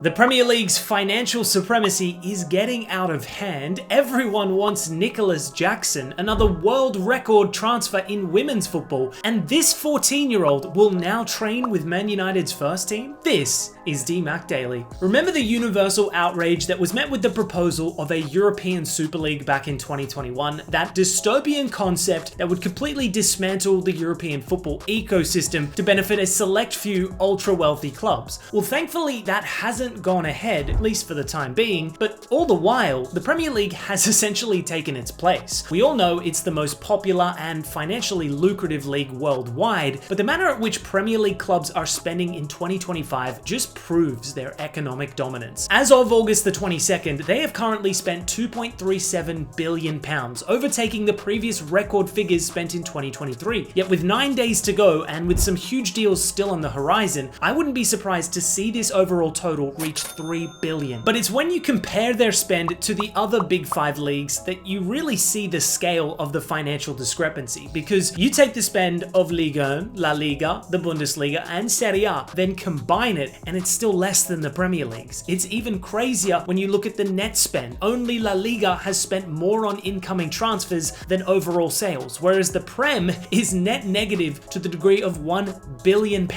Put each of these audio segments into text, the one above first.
The Premier League's financial supremacy is getting out of hand. Everyone wants Nicolas Jackson, another world record transfer in women's football, and this 14-year-old will now train with Man United's first team? This is DMAC Daily. Remember the universal outrage that was met with the proposal of a European Super League back in 2021? That dystopian concept that would completely dismantle the European football ecosystem to benefit a select few ultra-wealthy clubs. Well, thankfully that hasn't gone ahead, at least for the time being, but all the while, the Premier League has essentially taken its place. We all know it's the most popular and financially lucrative league worldwide, but the manner at which Premier League clubs are spending in 2025 just proves their economic dominance. As of August the 22nd, they have currently spent £2.37 billion, overtaking the previous record figures spent in 2023. Yet with 9 days to go, and with some huge deals still on the horizon, I wouldn't be surprised to see this overall total reach $3 billion. But it's when you compare their spend to the other Big Five leagues that you really see the scale of the financial discrepancy, because you take the spend of Liga 1, La Liga, the Bundesliga, and Serie A, then combine it, and it's still less than the Premier Leagues. It's even crazier when you look at the net spend. Only La Liga has spent more on incoming transfers than overall sales, whereas the Prem is net negative to the degree of £1 billion.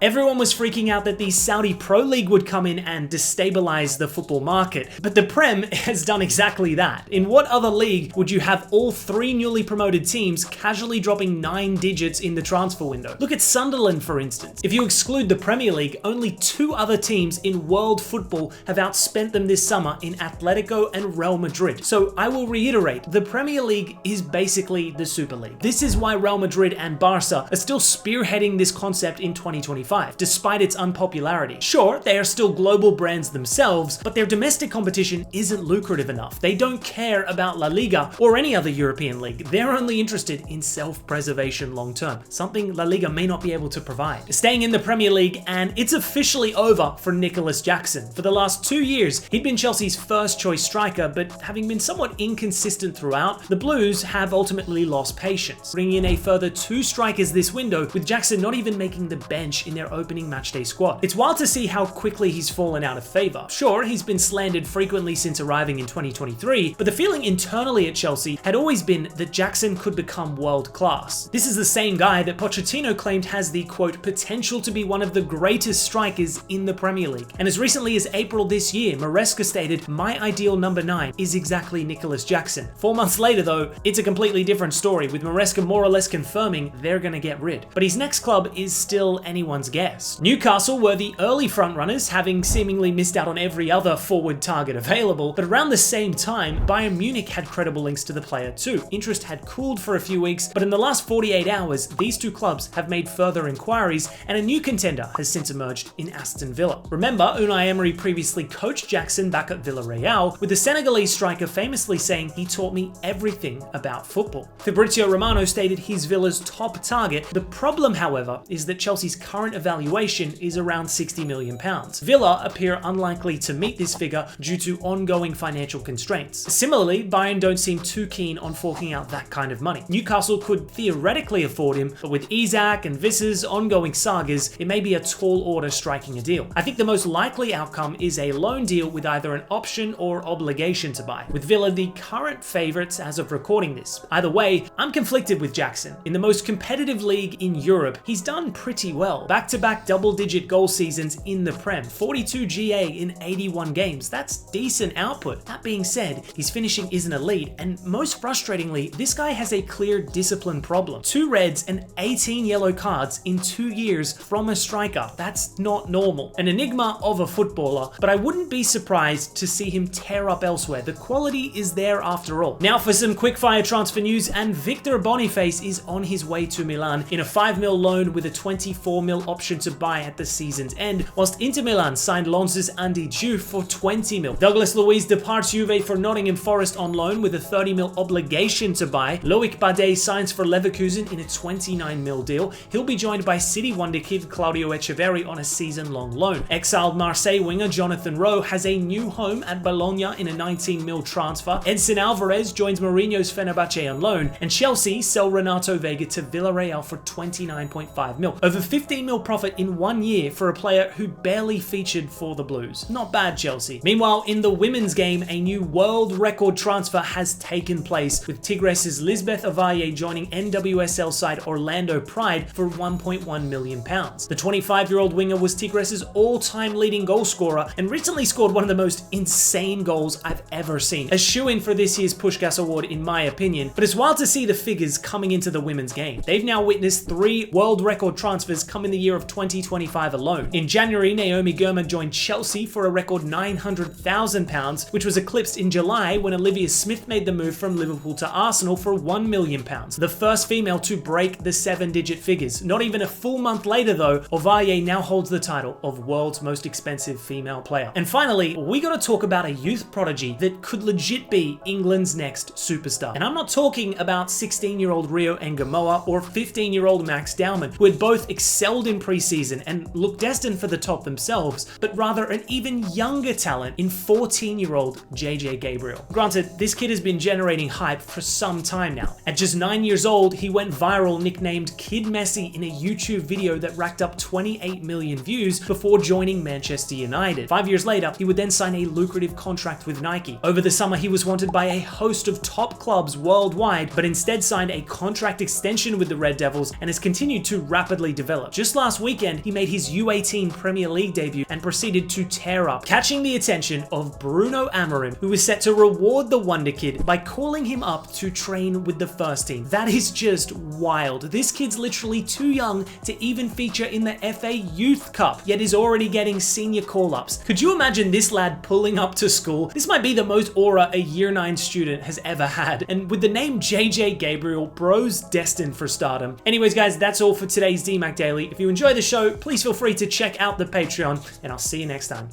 Everyone was freaking out that the Saudi Pro League would come in and destabilize the football market, but the Prem has done exactly that. In what other league would you have all three newly promoted teams casually dropping 9 digits in the transfer window? Look at Sunderland, for instance. If you exclude the Premier League, only 2 other teams in world football have outspent them this summer in Atletico and Real Madrid. So I will reiterate, the Premier League is basically the Super League. This is why Real Madrid and Barca are still spearheading this concept in 2025, despite its unpopularity. Sure, they are still global brands themselves, but their domestic competition isn't lucrative enough. They don't care about La Liga or any other European league. They're only interested in self-preservation long term, something La Liga may not be able to provide. Staying in the Premier League, and it's officially over for Nicolas Jackson. For the last 2 years, he'd been Chelsea's first choice striker, but having been somewhat inconsistent throughout, the Blues have ultimately lost patience, bringing in a further 2 strikers this window, with Jackson not even making the bench in their opening matchday squad. It's wild to see how quickly he's fallen out of favor. Sure, he's been slandered frequently since arriving in 2023, but the feeling internally at Chelsea had always been that Jackson could become world class. This is the same guy that Pochettino claimed has the, quote, potential to be one of the greatest strikers in the Premier League. And as recently as April this year, Maresca stated, "My ideal number 9 is exactly Nicolas Jackson." 4 months later though, it's a completely different story, with Maresca more or less confirming they're gonna get rid. But his next club is still anyone's guess. Newcastle were the early frontrunners, having seemingly missed out on every other forward target available, but around the same time, Bayern Munich had credible links to the player too. Interest had cooled for a few weeks, but in the last 48 hours, these 2 clubs have made further inquiries, and a new contender has since emerged in Aston Villa. Remember, Unai Emery previously coached Jackson back at Villarreal, with the Senegalese striker famously saying, "He taught me everything about football." Fabrizio Romano stated he's Villa's top target. The problem, however, is that Chelsea's current evaluation is around £60 million. Villa appear unlikely to meet this figure due to ongoing financial constraints. Similarly, Bayern don't seem too keen on forking out that kind of money. Newcastle could theoretically afford him, but with Isak and Visser's ongoing sagas, it may be a tall order striking a deal. I think the most likely outcome is a loan deal with either an option or obligation to buy, with Villa the current favourites as of recording this. Either way, I'm conflicted with Jackson. In the most competitive league in Europe, he's done pretty well. Back-to-back double-digit goal seasons in the Prem, 42 GA in 81 games. That's decent output. That being said, his finishing isn't elite, and most frustratingly, this guy has a clear discipline problem. 2 reds and 18 yellow cards in 2 years from a striker. That's not normal. An enigma of a footballer, but I wouldn't be surprised to see him tear up elsewhere. The quality is there after all. Now for some quickfire transfer news, and Victor Boniface is on his way to Milan in a £5 million loan with a £24 million option to buy at the season's end, whilst Inter Milan signed Lens's Andy Diouf for £20 million. Douglas Luiz departs Juve for Nottingham Forest on loan with a £30 million obligation to buy. Loic Bade signs for Leverkusen in a £29 million deal. He'll be joined by City wonderkid Claudio Echeverri on a season-long loan. Exiled Marseille winger Jonathan Rowe has a new home at Bologna in a £19 million transfer. Edson Alvarez joins Mourinho's Fenerbahce on loan, and Chelsea sell Renato Vega to Villarreal for £29.5 million. Over £15 million profit in 1 year for a player who barely featured featured for the Blues. Not bad, Chelsea. Meanwhile, in the women's game, a new world record transfer has taken place, with Tigres' Lisbeth Ovalle joining NWSL side Orlando Pride for £1.1 million. The 25-year-old winger was Tigres' all-time leading goal scorer and recently scored one of the most insane goals I've ever seen. A shoo-in for this year's Puskás Award in my opinion, but it's wild to see the figures coming into the women's game. They've now witnessed 3 world record transfers come in the year of 2025 alone. In January, Naomi Girma joined Chelsea for a record £900,000, which was eclipsed in July when Olivia Smith made the move from Liverpool to Arsenal for £1 million. The first female to break the 7-digit figures. Not even a full month later though, Ovalle now holds the title of world's most expensive female player. And finally, we gotta talk about a youth prodigy that could legit be England's next superstar. And I'm not talking about 16-year-old Rio Engamoa or 15-year-old Max Dowman, who had both excelled in preseason and looked destined for the top themselves, but rather an even younger talent in 14-year-old JJ Gabriel. Granted, this kid has been generating hype for some time now. At just 9 years old, he went viral nicknamed Kid Messi in a YouTube video that racked up 28 million views before joining Manchester United. 5 years later, he would then sign a lucrative contract with Nike. Over the summer, he was wanted by a host of top clubs worldwide, but instead signed a contract extension with the Red Devils and has continued to rapidly develop. Just last weekend, he made his U18 Premier League debut and proceeded to tear up, catching the attention of Bruno Amorim, who is set to reward the Wonder Kid by calling him up to train with the first team. That is just wild. This kid's literally too young to even feature in the FA Youth Cup, yet is already getting senior call-ups. Could you imagine this lad pulling up to school? This might be the most aura a Year 9 student has ever had, and with the name JJ Gabriel, bro's destined for stardom. Anyways guys, that's all for today's DMAC Daily. If you enjoy the show, please feel free to check out the Patreon, and I'll see you next time.